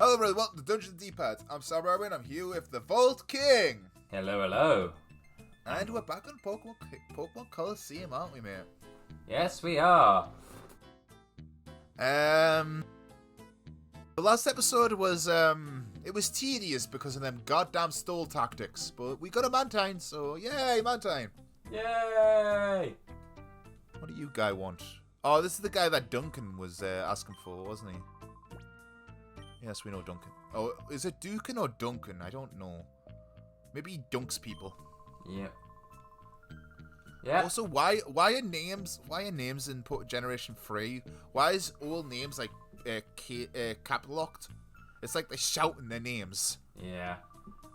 Hello, everyone. Welcome to Dungeons & D-Pads. I'm SomberWolts. I'm here with the Vault King. Hello, hello. And we're back on Pokemon Colosseum, aren't we, mate? Yes, we are. The last episode was, it was tedious because of them goddamn stall tactics. But we got a Mantine, so yay, Mantine. Yay! What do you guy want? Oh, this is the guy that Duncan was asking for, wasn't he? Yes, we know Duncan. Oh, is it Dukin or Duncan? I don't know. Maybe he dunks people. Yep. Yeah. Also, why are names in Generation 3? Why is all names like capital locked? It's like they're shouting their names. Yeah.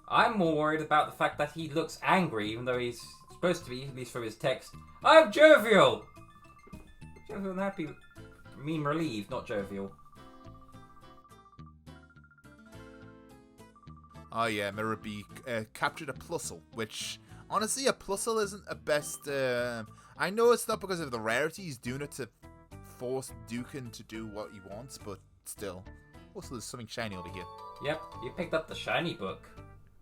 I'm more worried about the fact that he looks angry, even though he's supposed to be, at least from his text. I'm jovial! Jovial and happy. Mean relieved, not jovial. Oh yeah, Mirror B captured a Plusle, which, honestly, a Plusle isn't a best... I know it's not because of the rarity, he's doing it to force Dukin to do what he wants, but still. Also, there's something shiny over here. Yep, you picked up the shiny book.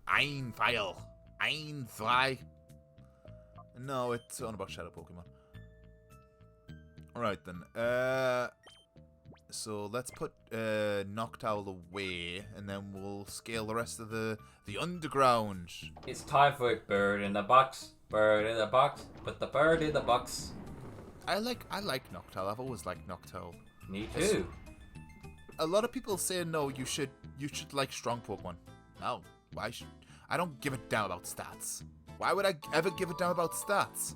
Ein Pfeil. Ein Zwei. No, it's on about Shadow Pokemon. Alright then. So let's put Noctowl away, and then we'll scale the rest of the underground. It's time for a bird in the box. Bird in the box. Put the bird in the box. I like Noctowl. I've always liked Noctowl. Me too. A lot of people say no. You should like strong Pokemon. No, why should I? Don't give a damn about stats. Why would I ever give a damn about stats?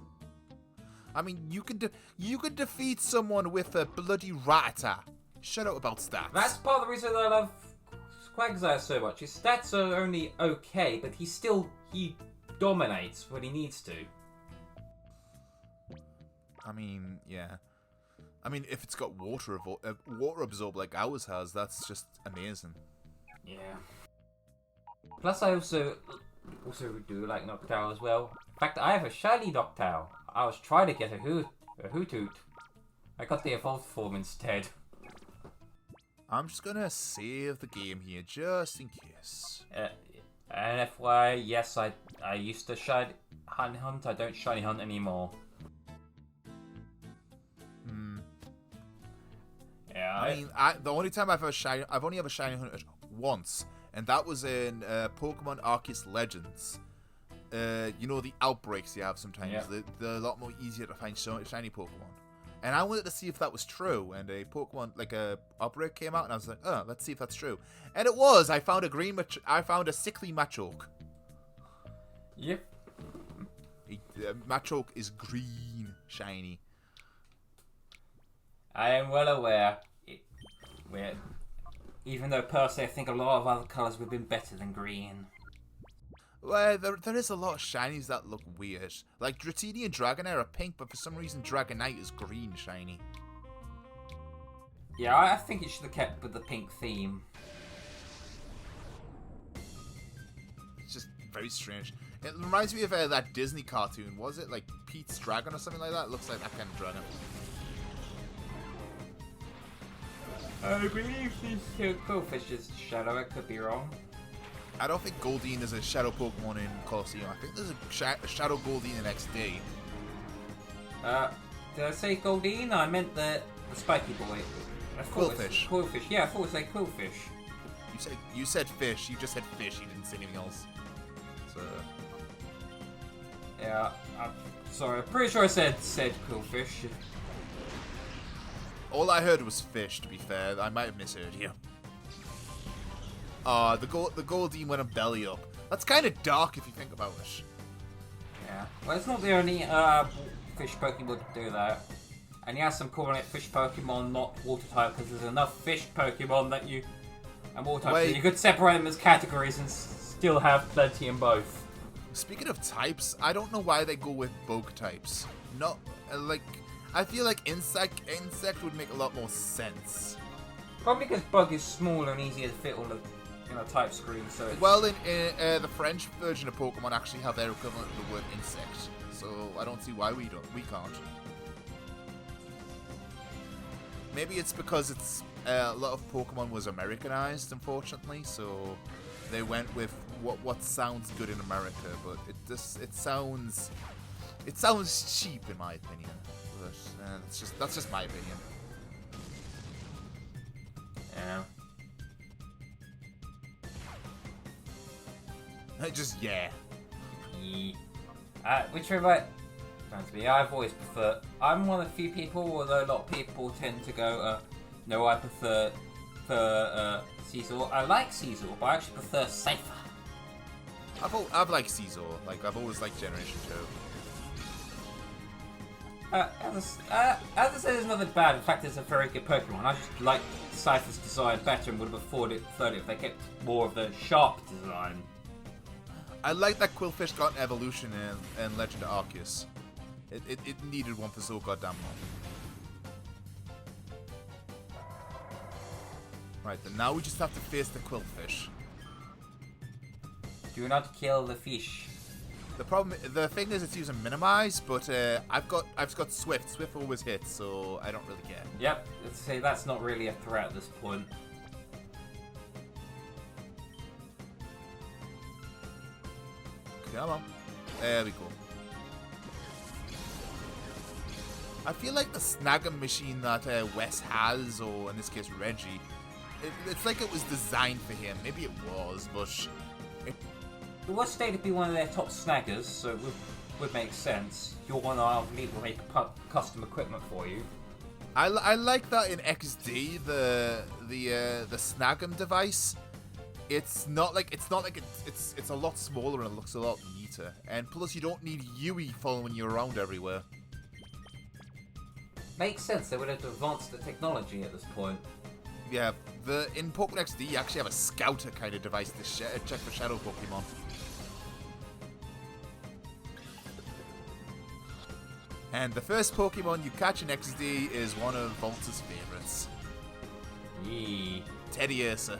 I mean, you could defeat someone with a bloody Rattata. Shut up about stats. That's part of the reason that I love Quagsire so much. His stats are only okay, but he dominates when he needs to. I mean, yeah. I mean, if it's got water absorb like ours has, that's just amazing. Yeah. Plus, I also do like Noctowl as well. In fact, I have a shiny Noctowl. I was trying to get a Hoothoot. I got the evolved form instead. I'm just gonna save the game here, just in case. And FYI, yes, I used to shiny hunt. I don't shiny hunt anymore. Yeah. I mean, the only time I've only ever shiny hunted once, and that was in Pokemon Arceus Legends. You know, the outbreaks you have sometimes. Yeah. They're a lot more easier to find shiny Pokemon. And I wanted to see if that was true. And a Pokemon, like a outbreak came out, and I was like, oh, let's see if that's true. And it was. I found a sickly Machoke. Yep. Machoke is green, shiny. I am well aware. Even though personally I think a lot of other colours would have been better than green. Well, there is a lot of shinies that look weird. Like Dratini and Dragonair are pink, but for some reason Dragonite is green shiny. Yeah, I think it should have kept with the pink theme. It's just very strange. It reminds me of that Disney cartoon. Was it like Pete's Dragon or something like that? It looks like that kind of dragon. I believe this Quillfish is Shadow. I could be wrong. I don't think Goldeen is a Shadow Pokemon in Colosseum. I think there's a Shadow Goldeen in XD. Did I say Goldeen? No, I meant the spiky boy. Quillfish. Quillfish. Yeah, I thought it was like Quillfish. You said fish. You just said fish. You didn't say anything else. So. Yeah, I'm sorry. I'm pretty sure I said Quillfish. All I heard was fish, to be fair. I might have misheard you. The Goldeen went a belly up. That's kind of dark if you think about it. Yeah. Well, it's not the only fish Pokemon to do that. And yes, I'm calling it fish Pokemon, not water type, because there's enough fish Pokemon that you... And water type, so you could separate them as categories and still have plenty in both. Speaking of types, I don't know why they go with bug types. Not, like... I feel like insect would make a lot more sense. Probably because bug is smaller and easier to fit on a type screen. So well, in the French version of Pokemon actually have their equivalent of the word insect. So I don't see why we can't. Maybe it's because it's a lot of Pokemon was Americanized, unfortunately, so they went with what sounds good in America, but it sounds cheap in my opinion. But that's just my opinion. Yeah. Yeah. Which way to be? I've always preferred. I'm one of the few people, although a lot of people tend to go, no, I prefer Caesar. I like Caesar, but I actually prefer Cypher. I've liked Caesar. Like I've always liked Generation 2. As I said, it's nothing bad. In fact, it's a very good Pokemon. I just like Cypher's design better and would have preferred it if they kept more of the sharp design. I like that Quillfish got an evolution in Legend of Arceus. It needed one for so goddamn long. Right, then now we just have to face the Quillfish. Do not kill the fish. The thing is, it's using Minimize, but I've got Swift. Swift always hits, so I don't really care. Yep, let's say that's not really a threat at this point. Come on. There we go. I feel like the snagging machine that Wes has, or in this case Reggie, it's like it was designed for him. Maybe it was, but... It was stated to be one of their top snaggers, so it would make sense. You're one of our people who make custom equipment for you. I like that in XD, the snagging device. It's a lot smaller and it looks a lot neater. And plus, you don't need Yui following you around everywhere. Makes sense. They would have advanced the technology at this point. Yeah, in Pokemon XD, you actually have a scouter kind of device to check for shadow Pokemon. And the first Pokemon you catch in XD is one of Volts' favorites. Yee. Teddiursa.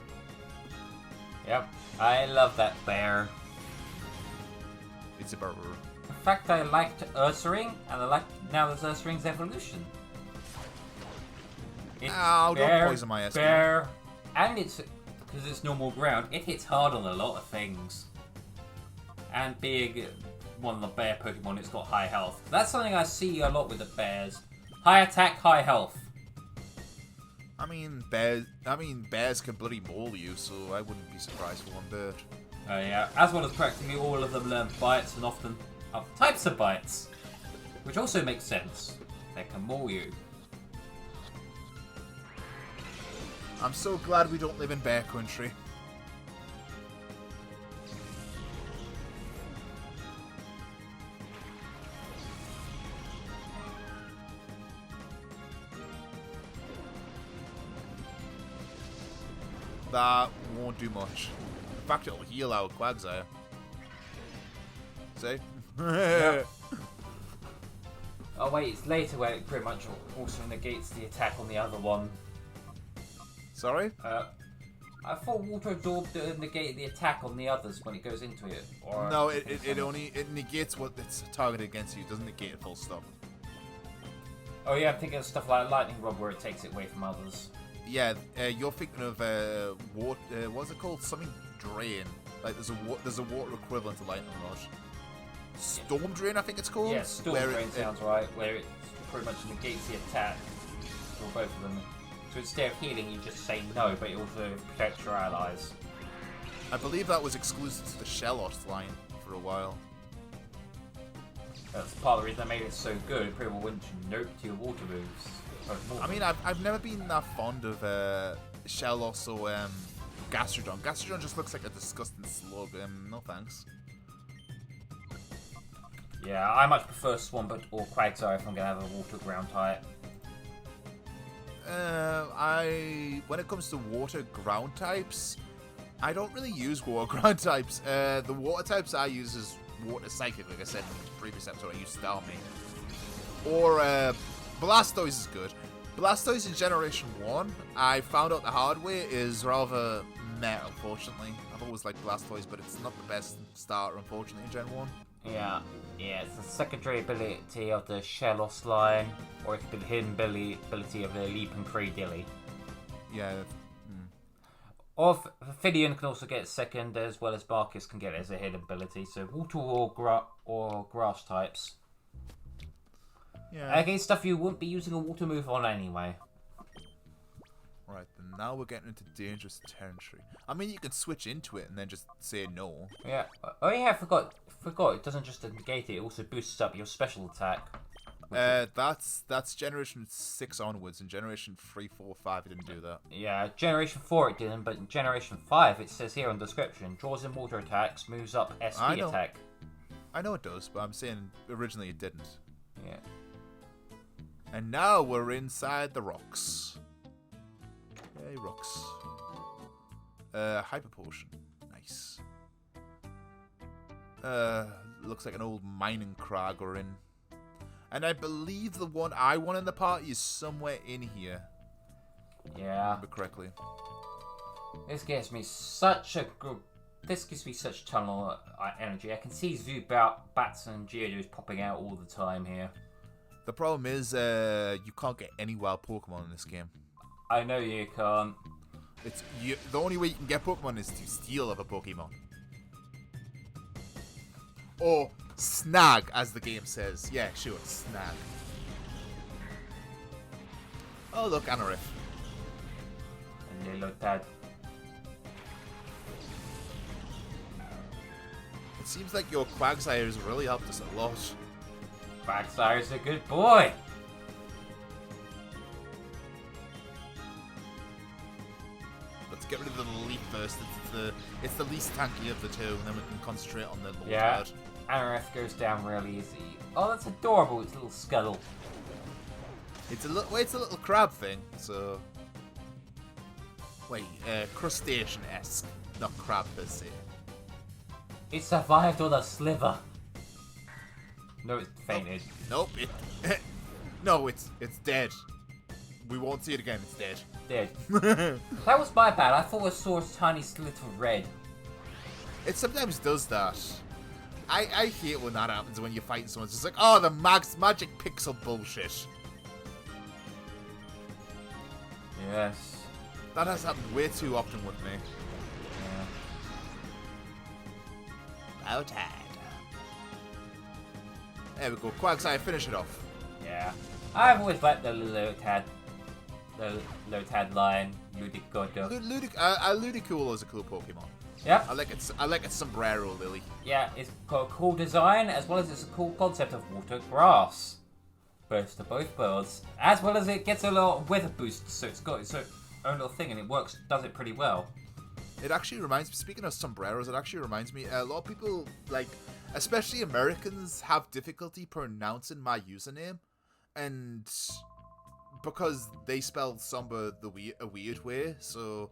Yep, I love that bear. It's a bear. In fact, I liked Ursaring, and I like now there's Ursaring's evolution. Ow, don't poison my SP. Bear, and because it's normal ground, it hits hard on a lot of things. And being one of the bear Pokemon, it's got high health. That's something I see a lot with the bears. High attack, high health. I mean, bears can bloody maul you, so I wouldn't be surprised for one bird. Oh yeah, as well as practically all of them learn bites and often other types of bites. Which also makes sense. They can maul you. I'm so glad we don't live in bear country. That won't do much. In fact, it'll heal our Quagsire. See? Yeah. Oh wait, it's later where it pretty much also negates the attack on the other one. Sorry? I thought Water Absorb negated the attack on the others when it goes into it. Or no, it negates what it's targeted against you. It doesn't negate it full stop. Oh yeah, I'm thinking of stuff like Lightning Rod where it takes it away from others. Yeah, you're thinking of what's it called? Something Drain. Like there's a water equivalent to Lightning Rush. Storm Drain, I think it's called. Yeah, Storm Drain sounds right. Where it pretty much negates the attack for both of them. So instead of healing, you just say no, but it also protects your allies. I believe that was exclusive to the Shellos line for a while. That's part of the reason they made it so good. People wouldn't note to your water moves. I mean, I've never been that fond of Shellos or Gastrodon. Gastrodon just looks like a disgusting slug. No thanks. Yeah, I much prefer Swampert or Quagsire if I'm going to have a water ground type. When it comes to water ground types, I don't really use water ground types. The water types I use is water psychic, like I said in the previous episode. I used Starmie. Or Blastoise is good. Blastoise in Generation 1, I found out the hard way, is rather meh, unfortunately. I've always liked Blastoise, but it's not the best starter, unfortunately, in Gen 1. Yeah, it's the secondary ability of the Shellos line, or it could be the hidden ability of the Leap and Cradilly. Yeah. Or Fidian can also get second, as well as Barkus can get it as a hidden ability. So water or grass types. Yeah. Against stuff you wouldn't be using a water move on anyway. Right, then now we're getting into dangerous territory. I mean, you can switch into it and then just say no. Yeah. Oh yeah, I forgot. It doesn't just negate it. It also boosts up your special attack. That's Generation 6 onwards. In Generation 3, 4, 5, it didn't do that. Yeah, Generation 4 it didn't, but in Generation 5 it says here on the description, draws in water attacks, moves up SP attack. I know it does, but I'm saying originally it didn't. Yeah. And now we're inside the rocks. Yay, rocks. Hyper potion. Nice. Looks like an old mining crag we're in. And I believe the one I want in the party is somewhere in here. Yeah. Remember correctly. This gives me such tunnel energy. I can see bats and geodudes popping out all the time here. The problem is, you can't get any wild Pokemon in this game. I know you can't. The only way you can get Pokemon is to steal other Pokemon. Or snag, as the game says. Yeah, sure, snag. Oh, look, Anorith. Hello, Dad. It seems like your Quagsire has really helped us a lot. Quagsire's a good boy. Let's get rid of the leaf first. It's the least tanky of the two, and then we can concentrate on the Lord Yeah. Bird. Anorith goes down really easy. Oh, that's adorable. Its little scuttle. It's a little crab thing. So wait, crustacean-esque, not crab per se. It survived on a sliver. No, it fainted. Nope. No, it's dead. We won't see it again. It's dead. Dead. That was my bad. I thought I saw a tiny slit of red. It sometimes does that. I hate when that happens when you're fighting someone. It's just like, oh, the magic pixel bullshit. Yes. That has happened way too often with me. Yeah. Outside. There we go. Quagsire, finish it off. Yeah. I've always liked the Lotad line, Ludicolo. Ludicolo is a cool Pokemon. Yeah. I like its sombrero lily. Yeah, it's got a cool design as well as it's a cool concept of water grass. Both to both worlds. As well as it gets a lot of weather boost, so it's got its own little thing and it does it pretty well. It actually reminds me, speaking of sombreros, it actually reminds me, a lot of people, like, especially Americans, have difficulty pronouncing my username. And because they spell Sombre a weird way, so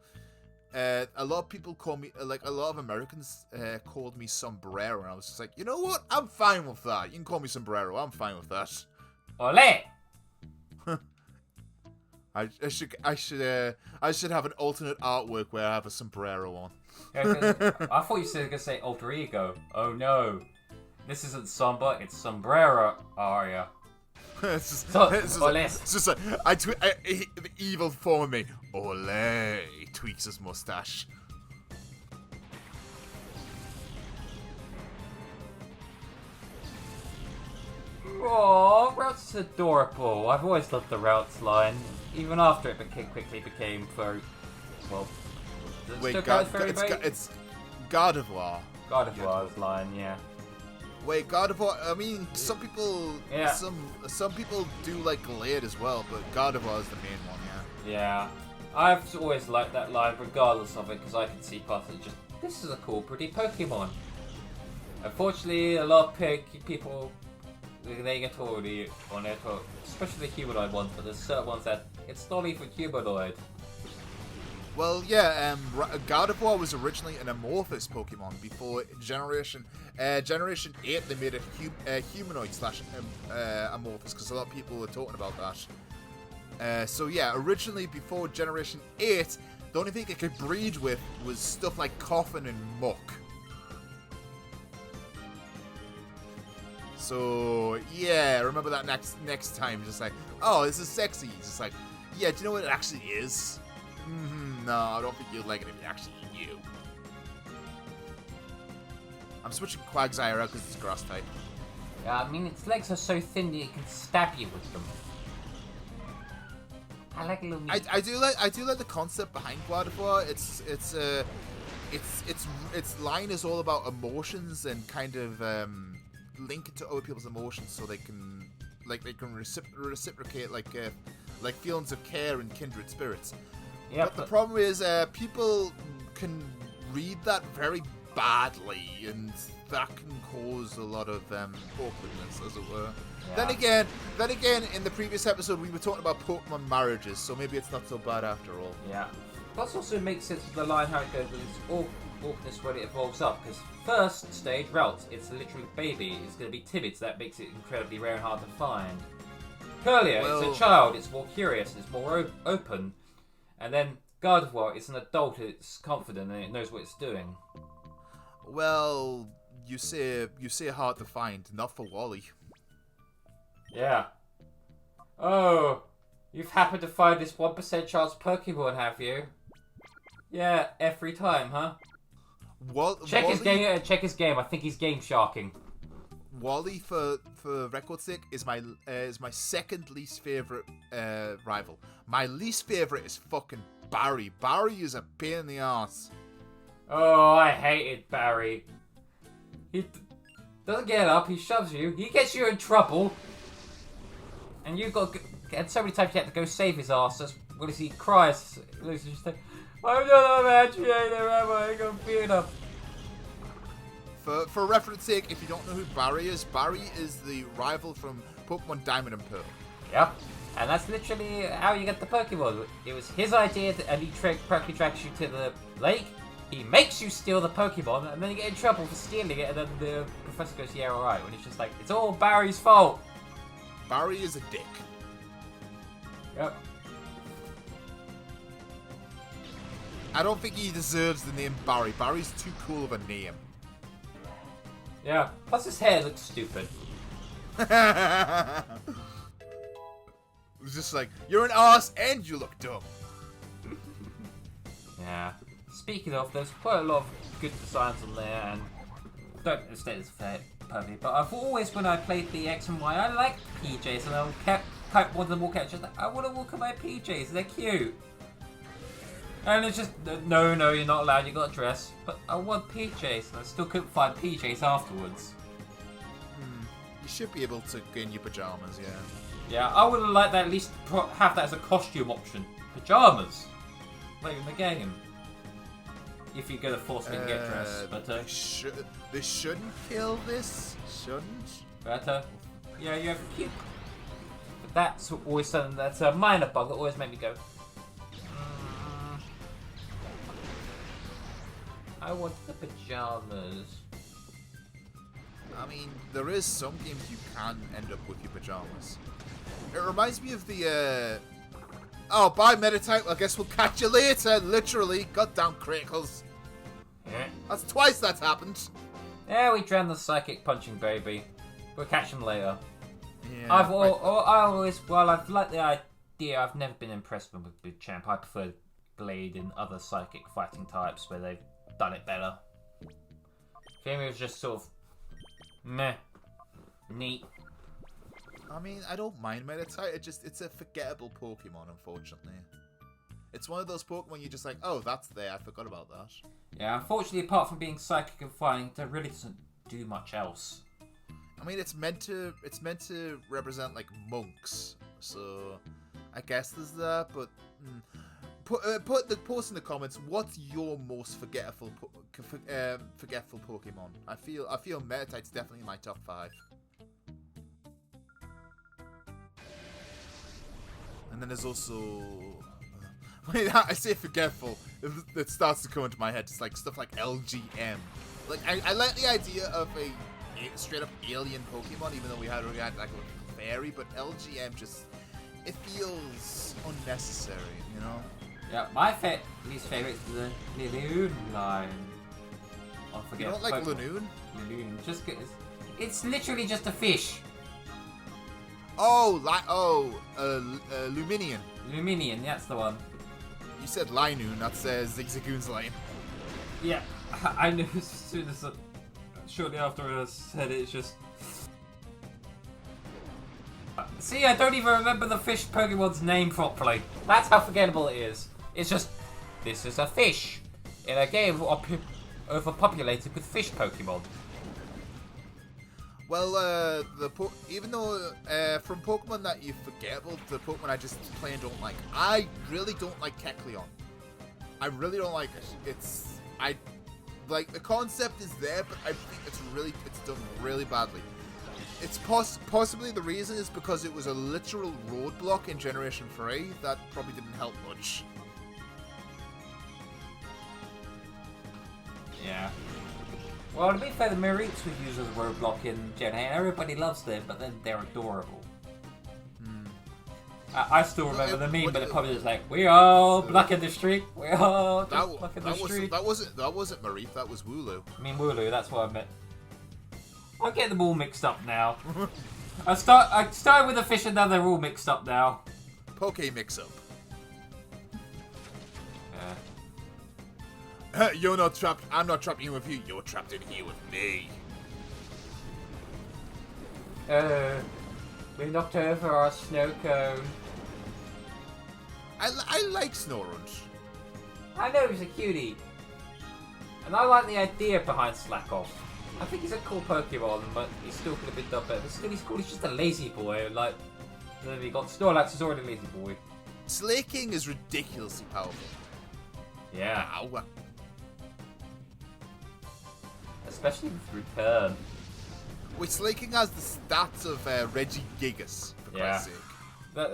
a lot of people call me, like, a lot of Americans called me Sombrero, and I was just like, you know what? I'm fine with that. You can call me Sombrero. I'm fine with that. Ole! I should have an alternate artwork where I have a sombrero on. Yeah, I thought you were going to say alter ego. Oh no. This isn't Sombre, it's Sombrero Aria. It's just like, the evil form of me. Ole! He tweaks his mustache. Oh, Routes is adorable. I've always loved the Routes line, even after it quickly became very, well, Wait, it's Gardevoir. Gardevoir's line, yeah. Wait, Gardevoir. I mean, some people, Yeah. some people do like Glade as well, but Gardevoir is the main one, yeah. Yeah. I've always liked that line, regardless of it, because I can see past it. Just this is a cool, pretty Pokemon. Unfortunately, a lot of people. They get already on it, especially the humanoid ones, but there's certain ones that it's not even humanoid. Well, yeah, Gardevoir was originally an amorphous Pokemon before Generation 8. They made it humanoid / amorphous because a lot of people were talking about that. So yeah, originally before Generation 8, the only thing it could breed with was stuff like Coffin and Muck. So yeah, remember that next time, just like, oh, this is sexy. Just like, yeah, do you know what it actually is? No, I don't think you'll like it if you actually eat you. I'm switching Quagsire out because it's grass type. Yeah, I mean, its legs are so thin that it can stab you with them. I like little meat. I do like the concept behind Gardevoir. Its line is all about emotions and kind of linking to other people's emotions, so they can reciprocate like feelings of care and kindred spirits. Yeah, but the problem is people can read that very badly, and that can cause a lot of awkwardness, as it were. Yeah. Then again, in the previous episode, we were talking about Pokemon marriages, so maybe it's not so bad after all. Yeah. Plus, also makes sense with the line how it goes with its awkwardness when it evolves up. Because first stage, Ralts, it's a literal baby. It's going to be timid, so that makes it incredibly rare and hard to find. Curlier, it's a child. It's more curious. It's more open. And then Gardevoir, it's an adult. It's confident and it knows what it's doing. Well, you say hard to find, not for Wally. Yeah. Oh, you've happened to find this 1% chance Pokemon, have you? Yeah, every time, huh? Check his game. I think he's game sharking. Wally, for record's sake, is my second least favorite rival. My least favorite is fucking Barry. Barry is a pain in the ass. Oh, I hated Barry. He doesn't get up. He shoves you. He gets you in trouble. And you've got and so many times you have to go save his ass. As he cries. He's just like, I'm not a match-creator, am I? I got beat up. For reference sake, if you don't know who Barry is the rival from Pokemon Diamond and Pearl. Yep. And that's literally how you get the Pokemon. It was his idea, and he practically tracks you to the lake. He makes you steal the Pokemon, and then you get in trouble for stealing it, and then the professor goes, yeah, alright. When it's just like, it's all Barry's fault. Barry is a dick. Yep. I don't think he deserves the name Barry. Barry's too cool of a name. Yeah. Plus his hair looks stupid. It's just like, you're an ass and you look dumb. Yeah. Speaking of, there's quite a lot of good designs on there, and don't understand it's perfect. But I've always, when I played the X and Y, I liked PJs, and I wanted to walk out just like, I want to walk in my PJs. They're cute. And it's just, no, you're not allowed, you got to dress. But I want PJs, and I still couldn't find PJs afterwards. You should be able to get in your pajamas, yeah. Yeah, I would have liked that at least have that as a costume option. Pajamas. Not even the game. If you're going to force me to get dressed. But, they shouldn't kill this. Shouldn't. But, yeah, you have cute. But that's always something that's a minor bug that always made me go, I want the pajamas. I mean, there is some games you can end up with your pajamas. It reminds me of the, oh, bye, Meditite. I guess we'll catch you later, literally. Goddamn criticals. Yeah. That's twice that's happened. Yeah, we drowned the psychic punching baby. We'll catch him later. Yeah, I've liked the idea. I've never been impressed with Champ. I prefer Glade and other psychic fighting types where they've done it better. Femi was just sort of meh, neat. I mean, I don't mind Meditite. It's a forgettable Pokemon, unfortunately. It's one of those Pokemon you're just like, oh, that's there. I forgot about that. Yeah, unfortunately, apart from being psychic and fighting, it really doesn't do much else. I mean, it's meant to represent like monks, so I guess there's that. But post in the comments, what's your most forgetful Pokemon? I feel Meditite's definitely in my top 5. And then there's also, I say forgetful, it starts to come into my head. It's like stuff like LGM. Like I like the idea of a straight up alien Pokemon, even though we had already had like a fairy, but LGM just, it feels unnecessary, you know? Yeah, my least favourite is the Linoon line. I forget. You don't like Linoon? Linoon, just it's literally just a fish. Oh, Luminion. Luminion, that's the one. You said Linoon, that's Zigzagoon's line. Yeah, I knew as soon as shortly after I said it, it's just... See, I don't even remember the fish Pokemon's name properly. That's how forgettable it is. It's just, this is a fish in a game overpopulated with fish Pokemon. Well, even though from Pokemon that you forgettable, the Pokemon I just plain don't like. I really don't like Kecleon. I really don't like it. Like the concept is there, but I think it's done really badly. It's possibly the reason is because it was a literal roadblock in Generation 3 that probably didn't help much. Yeah. Well, to be fair, the Mirites were used as a roadblock in Gen 8, and everybody loves them, but then they're adorable. I still remember the meme, but it probably was like, we all blocking the street, we all just blocking the street. That wasn't Marith, that was Wooloo. I mean Wooloo, that's what I meant. I get them all mixed up now. I started with the fish and now they're all mixed up now. Poke mix-up. You're not trapped. I'm not trapped in with you. You're trapped in here with me. We knocked over our snow cone. I like Snorunt. I know he's a cutie. And I like the idea behind Slackoff. I think he's a cool Pokemon, but he still could have been done better. But still, he's cool. He's just a lazy boy. Like, then we got Snorlax is already a lazy boy. Slaking is ridiculously powerful. Yeah. Ow. Especially with Return. Which Slaking has the stats of Reggie Gigas, for Christ's sake.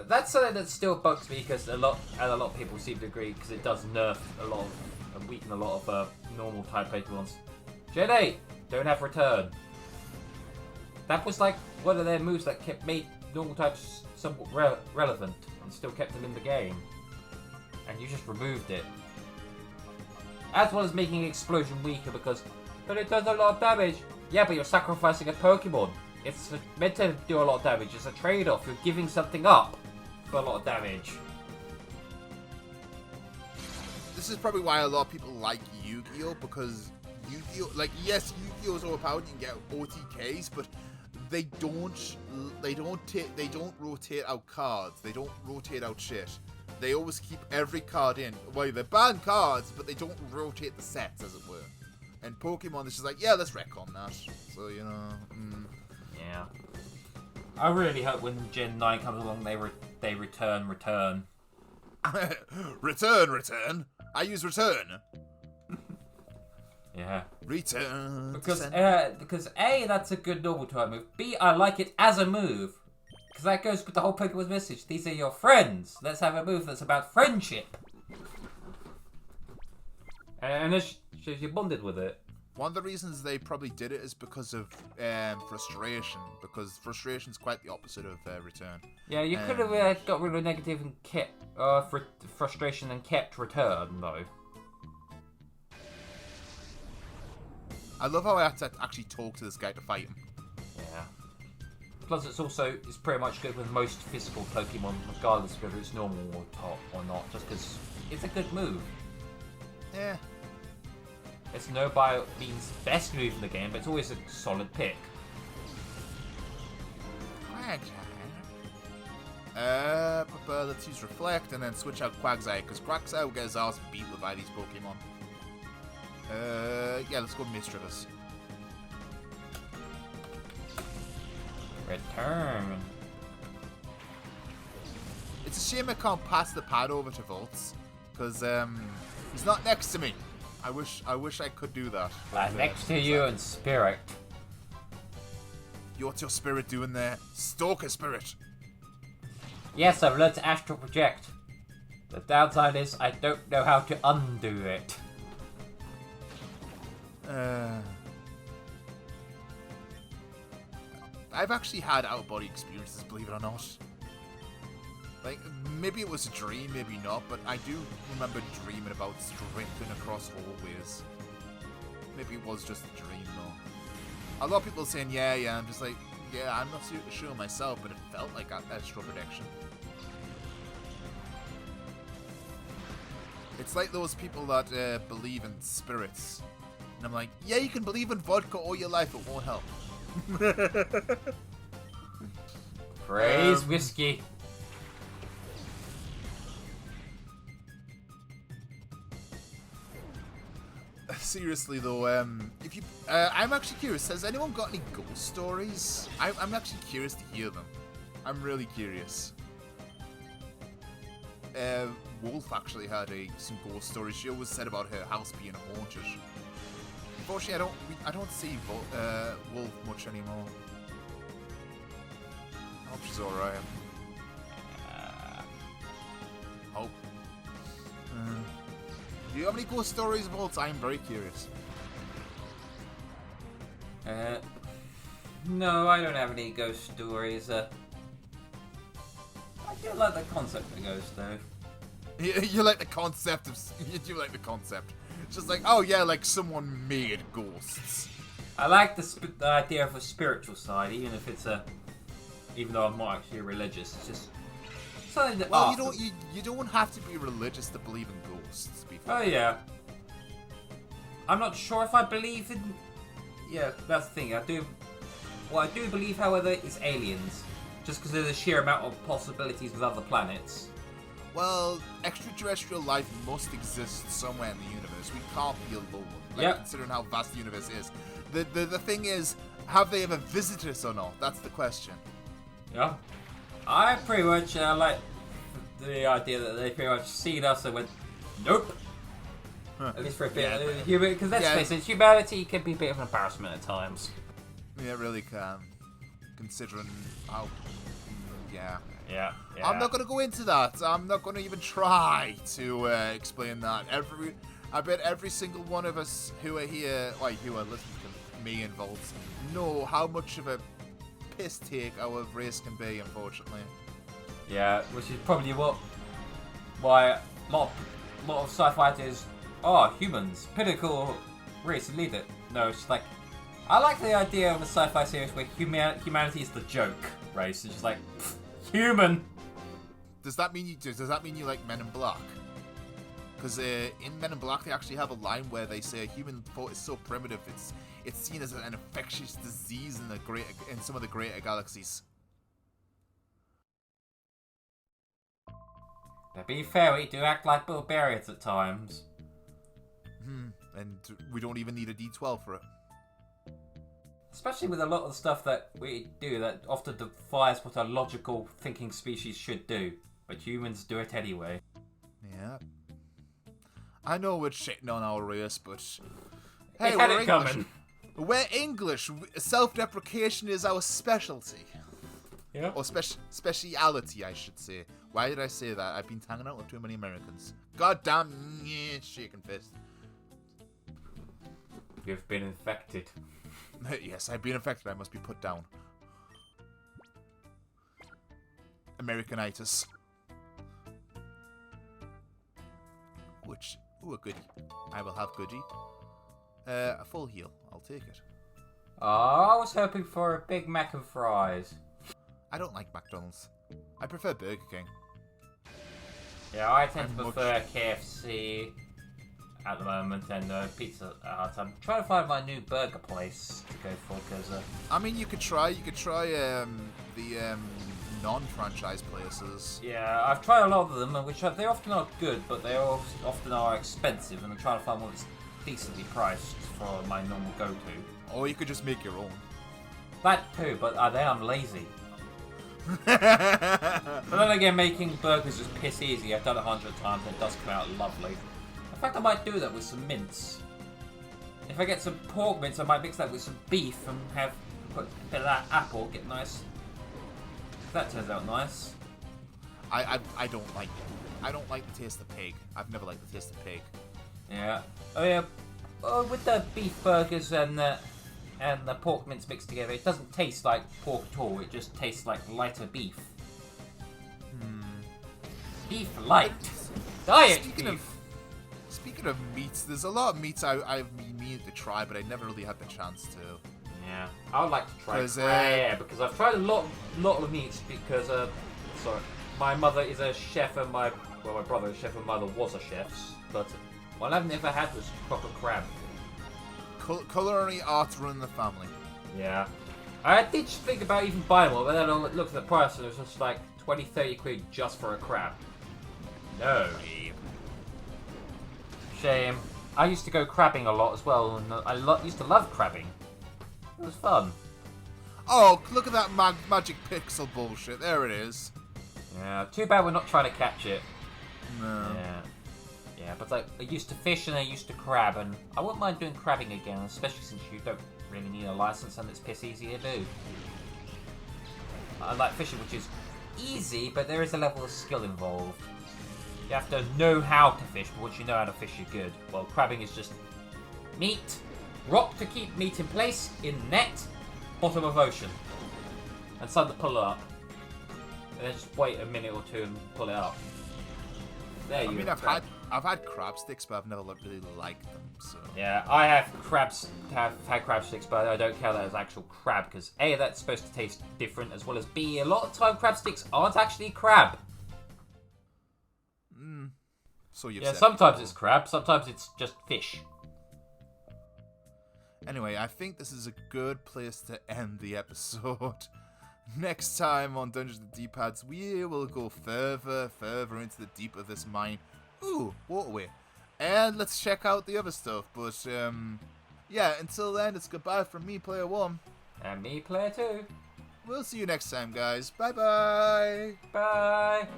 That's something that still bugs me because a lot of people seem to agree because it does nerf a lot of and weaken a lot of normal type Pokemons. Gen 8 don't have Return. That was like one of their moves that made normal types somewhat relevant and still kept them in the game. And you just removed it. As well as making Explosion weaker because, but it does a lot of damage. Yeah, but you're sacrificing a Pokemon. It's meant to do a lot of damage. It's a trade-off. You're giving something up for a lot of damage. This is probably why a lot of people like Yu-Gi-Oh! Because Yu-Gi-Oh! Like, yes, Yu-Gi-Oh's overpowered. You can get OTKs, but they don't rotate out cards. They don't rotate out shit. They always keep every card in. Well, they ban cards, but they don't rotate the sets, as it were. And Pokemon is just like, yeah, let's retcon that. So, you know. Yeah. I really hope when Gen 9 comes along, they return. Return. I use return. Yeah. Return. Because A, that's a good normal type move. B, I like it as a move. Because that goes with the whole Pokemon's message. These are your friends. Let's have a move that's about friendship. And it shows you're bonded with it. One of the reasons they probably did it is because of frustration. Because frustration is quite the opposite of return. Yeah, you could have got rid of negative and kept frustration and kept return, though. I love how I had to actually talk to this guy to fight him. Yeah. Plus, it's pretty much good with most physical Pokemon, regardless of whether it's normal or top or not, just because it's a good move. Yeah. It's no by means best move in the game, but it's always a solid pick. Let's use Reflect and then switch out Quagsire, because Quagsire will get his ass beat by these Pokemon. Yeah, let's go Mischievous. Return. It's a shame I can't pass the pad over to Volts, because he's not next to me. I wish I could do that. Like next to you in spirit. What's your spirit doing there? Stalker spirit. Yes, I've learned to astral project. The downside is I don't know how to undo it. I've actually had out-of-body experiences, believe it or not. Like, maybe it was a dream, maybe not, but I do remember dreaming about drifting across hallways. Maybe it was just a dream, though. A lot of people saying, yeah, I'm just like, yeah, I'm not sure myself, but it felt like astral projection. It's like those people that believe in spirits. And I'm like, yeah, you can believe in vodka all your life, it won't help. Praise whiskey. Seriously though, if you, I'm actually curious. Has anyone got any ghost stories? I'm actually curious to hear them. I'm really curious. Wolf actually had some ghost stories. She always said about her house being haunted. Unfortunately, I don't see Wolf much anymore. I hope she's alright. Hope. Do you have any ghost stories, Volt? I'm very curious. No, I don't have any ghost stories. I do like the concept of ghosts, though. You like the concept of... You do like the concept. It's just like, oh yeah, like someone made ghosts. I like the idea of a spiritual side, even if it's even though I'm not actually religious. It's just something that... Well, you don't have to be religious to believe in ghosts. Oh yeah. I'm not sure if I believe in... Yeah, that's the thing. I do believe, however, is aliens. Just because there's a sheer amount of possibilities with other planets. Well, extraterrestrial life must exist somewhere in the universe. We can't be alone. Like, considering how vast the universe is. The thing is, have they ever visited us or not? That's the question. Yeah. I pretty much like the idea that they pretty much seen us and went, nope. Huh. At least for a bit. Because let's face it, humanity can be a bit of an embarrassment at times. Yeah, it really can. Considering how... Yeah. I'm not going to go into that. I'm not going to even try to explain that. I bet every single one of us who are here, like who are listening to me and Volts, know how much of a piss take our race can be, unfortunately. Yeah, which is probably why a lot of sci-fi is, humans, pinnacle race, lead it. No, it's just like, I like the idea of a sci-fi series where humanity is the joke race. It's just like, human. Does that mean you like Men in Black? Because in Men in Black they actually have a line where they say human thought is so primitive it's seen as an infectious disease in some of the greater galaxies. To be fair, we do act like barbarians at times. And we don't even need a D12 for it. Especially with a lot of the stuff that we do that often defies what a logical thinking species should do. But humans do it anyway. Yeah. I know we're shitting on our race, but... Hey, we're English. Coming. We're English. Self-deprecation is our specialty. Yeah. Or speciality, I should say. Why did I say that? I've been hanging out with too many Americans. God damn, shaking fist. You've been infected. Yes, I've been infected. I must be put down. Americanitis. A goodie. I will have goodie. A full heal. I'll take it. I was hoping for a Big Mac and fries. I don't like McDonald's. I prefer Burger King. Yeah, I tend to prefer KFC at the moment and Pizza Hut. I'm trying to find my new burger place to go for because. I mean, you could try the non-franchise places. Yeah, I've tried a lot of them, which they often are good, but they often are expensive, and I'm trying to find one that's decently priced for my normal go-to. Or you could just make your own. That too, but then I'm lazy. But then again, making burgers is piss easy. I've done it 100 times and it does come out lovely. In fact, I might do that with some mince. If I get some pork mince, I might mix that with some beef and put a bit of that apple, get nice. That turns out nice. I don't like the taste of pig. I've never liked the taste of pig. Yeah. Oh yeah. Oh, with the beef burgers and the pork mince mixed together, it doesn't taste like pork at all. It just tastes like lighter beef. Beef light. Diet beef. Speaking of meats, there's a lot of meats I've been meaning to try, but I never really had the chance to. Yeah, I would like to try rare because I've tried a lot of meats because my mother is a chef and my well, my brother is a chef and mother was a chef, but what I've never had was proper crab. Culinary art run in the family. Yeah. I did think about even buying one, but then I looked at the price and it was just like 20-30 quid just for a crab. No. Shame. I used to go crabbing a lot as well, and I used to love crabbing. It was fun. Oh, look at that magic pixel bullshit. There it is. Yeah, too bad we're not trying to catch it. No. Yeah, but like, I used to fish and I used to crab, and I wouldn't mind doing crabbing again, especially since you don't really need a license and it's piss easy to do. I like fishing, which is easy, but there is a level of skill involved. You have to know how to fish, but once you know how to fish, you're good. Well, crabbing is just meat, rock to keep meat in place, in net, bottom of ocean, and something to pull it up. And then just wait a minute or two and pull it up. There you go. I've had crab sticks, but I've never really liked them. So yeah, I have had crab sticks, but I don't count that as actual crab because A, that's supposed to taste different, as well as B, a lot of time crab sticks aren't actually crab. So you've said. Sometimes it's crab, sometimes it's just fish. Anyway, I think this is a good place to end the episode. Next time on Dungeons and D-Pads, we will go further into the deep of this mine. Ooh, waterway. And let's check out the other stuff. But, yeah, until then, it's goodbye from me, Player 1. And me, Player 2. We'll see you next time, guys. Bye-bye. Bye.